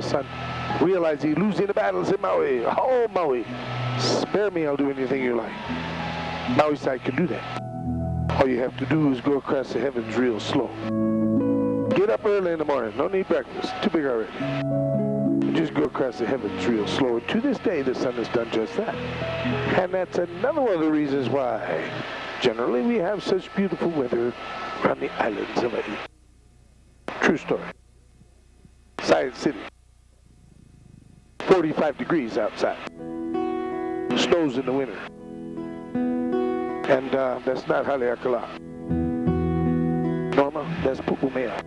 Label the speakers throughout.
Speaker 1: the sun, realized he's losing the battles in Maui. Oh, Maui, spare me, I'll do anything you like. Maui's side can do that. All you have to do is go across the heavens real slow. Get up early in the morning, no need breakfast, too big already. Just go across the heavens real slow. And to this day, the sun has done just that. And that's another one of the reasons why generally we have such beautiful weather around the islands of Hawaii. True story. Science City. 45 degrees outside. Snows in the winter. And that's not Haleakala. Norma, that's Pupumea.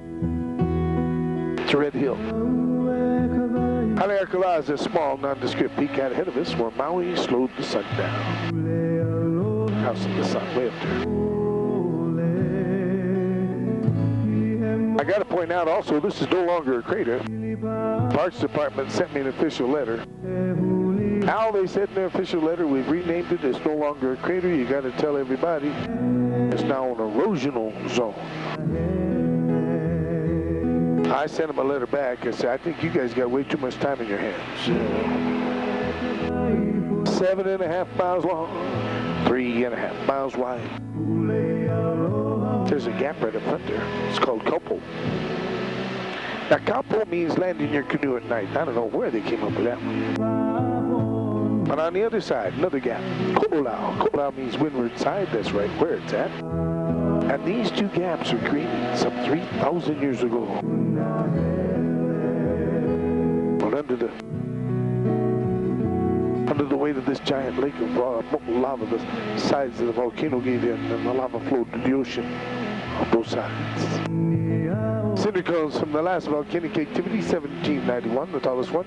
Speaker 1: It's a red hill. Haleakala is a small, nondescript peak out ahead of us where Maui slowed the sun down. House of the sun, way up there. I got to point out also, this is no longer a crater. Parks Department sent me an official letter. How they said in their official letter, we've renamed it. It's no longer a crater. You got to tell everybody it's now an erosional zone. I sent them a letter back. I said, I think you guys got way too much time in your hands. 7.5 miles long, 3.5 miles wide. There's a gap right up front there. It's called Kaupo. Now, Kaupo means landing your canoe at night. I don't know where they came up with that one. But on the other side, another gap, Ko'olau. Ko'olau means windward side. That's right where it's at. And these two gaps were created some 3,000 years ago. But under the weight of this giant lake of lava, the sides of the volcano gave in, and the lava flowed to the ocean on both sides. Cinder cones from the last volcanic activity, 1791, the tallest one.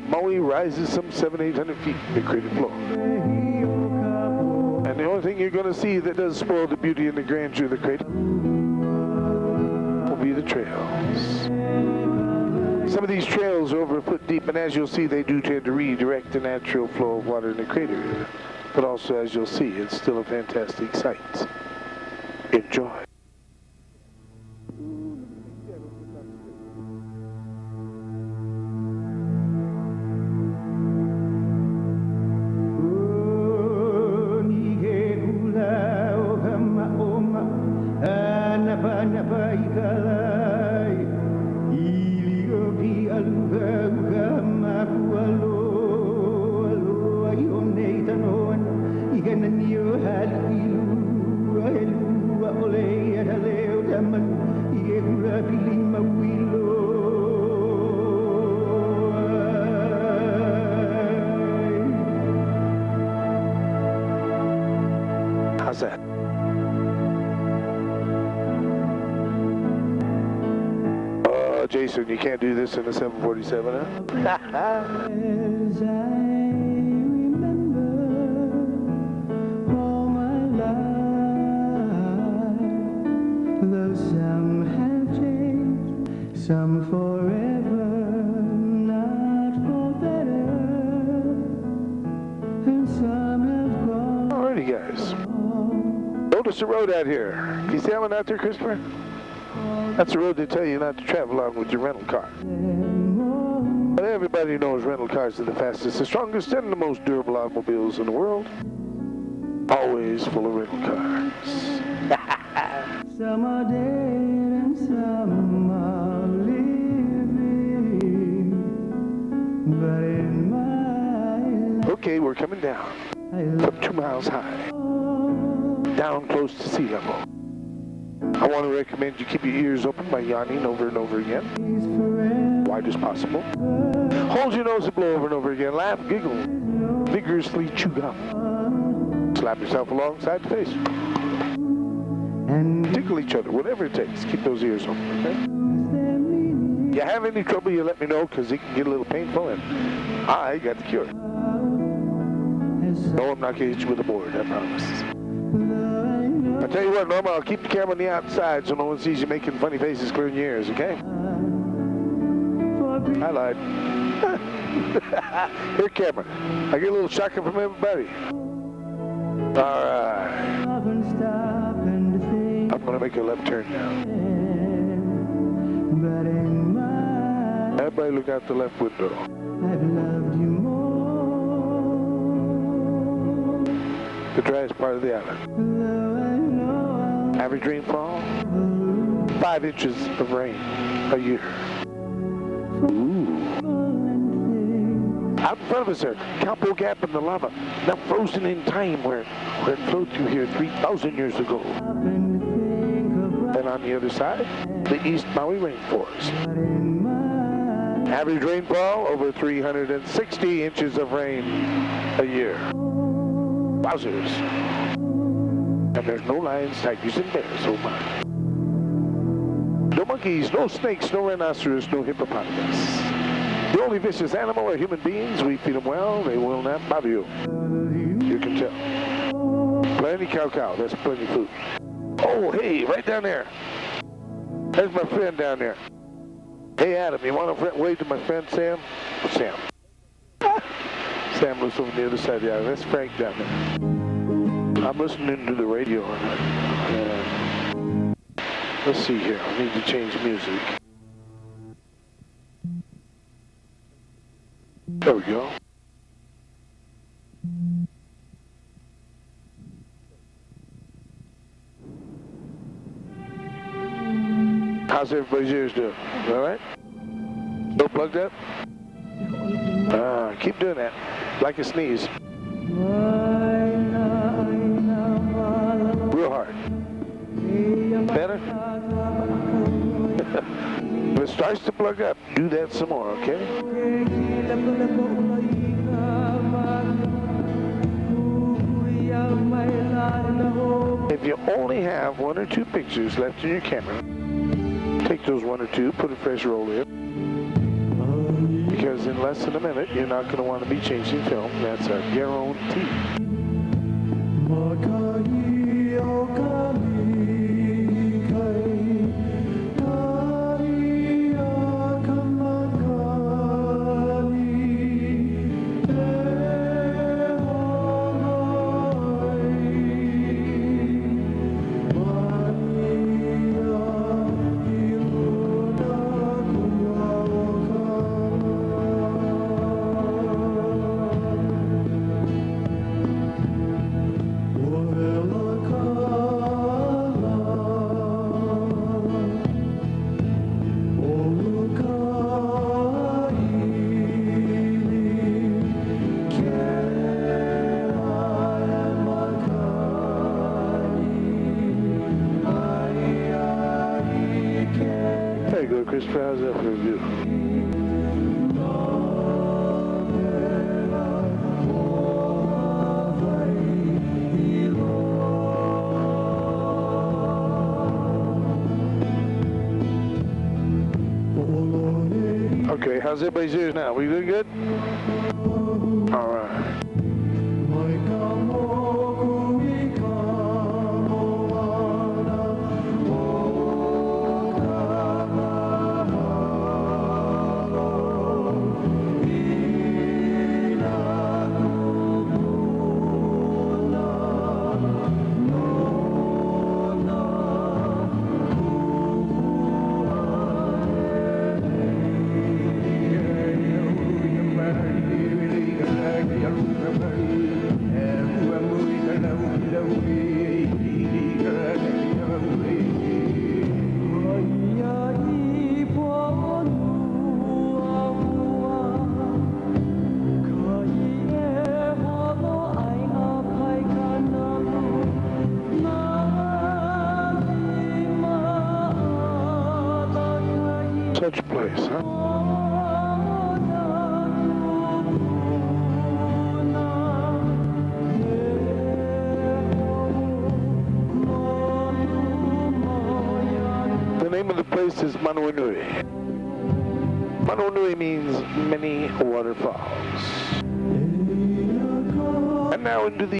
Speaker 1: Maui rises some 700-800 feet in the crater floor. And the only thing you're going to see that does spoil the beauty and the grandeur of the crater will be the trails. Some of these trails are over a foot deep, and as you'll see, they do tend to redirect the natural flow of water in the crater. But also, as you'll see, it's still a fantastic sight. Enjoy. How's that? Oh, Jason, you can't do this in a 747, huh?
Speaker 2: As I remember all my life, though some have changed, some forever, not for better, and some have gone.
Speaker 1: Alrighty, guys. Notice the road out here. Can you see that one out there, Christopher? That's the road they tell you not to travel on with your rental car. But everybody knows rental cars are the fastest, the strongest, and the most durable automobiles in the world. Always full of rental cars.
Speaker 2: Some are dead and some are living, but in my life,
Speaker 1: Okay, we're coming down from 2 miles high, down close to sea level. I want to recommend you keep your ears open by yawning over and over again, wide as possible. Hold your nose and blow over and over again. Laugh, giggle, vigorously chew gum. Slap yourself alongside the face.
Speaker 2: and
Speaker 1: Tickle each other, whatever it takes. Keep those ears open, okay? You have any trouble, you let me know, because it can get a little painful, and I got the cure. No, I'm not going to hit you with a board, I promise. I'll tell you what, Norma, I'll keep the camera on the outside so no one sees you making funny faces clearing your ears, okay? I lied. Here, camera. I get a little shocker from everybody. All right. I'm going to make a left turn now. Everybody look out the left window.
Speaker 2: I've loved you more.
Speaker 1: The driest part of the island.
Speaker 2: Though I know
Speaker 1: Average rainfall, 5 inches of rain a year. Ooh. Out in front of us there, Campo Gap in the lava, now frozen in time where it flowed through here 3,000 years ago. And on the other side, the East Maui rainforest. Average rainfall, over 360 inches of rain a year. Wowzers. And there's no lions, tigers, and bears, oh my. No monkeys, no snakes, no rhinoceros, no hippopotamus. The only vicious animal are human beings. We feed them well, they will not bother you. You can tell. Plenty cow, that's plenty food. Oh, hey, right down there. There's my friend down there. Hey, Adam, you want to wave to my friend Sam? Sam. Sam lives over on the other side of the island. That's Frank down there. I'm listening to the radio. Let's see here. I need to change music. There we go. How's everybody's ears doing? All right? Still plugged up? Keep doing that. Like a sneeze. Real hard. Better? When it starts to plug up, do that some more, okay? If you only have 1 or 2 pictures left in your camera, take those 1 or 2, put a fresh roll in. Because in less than a minute, you're not going to want to be changing film. That's a guarantee. There you go, Christopher. How's that for you? Okay, how's everybody's ears now? We doing good? All right. Such a place, huh? The name of the place is Manui. Manui means many waterfalls. And now into the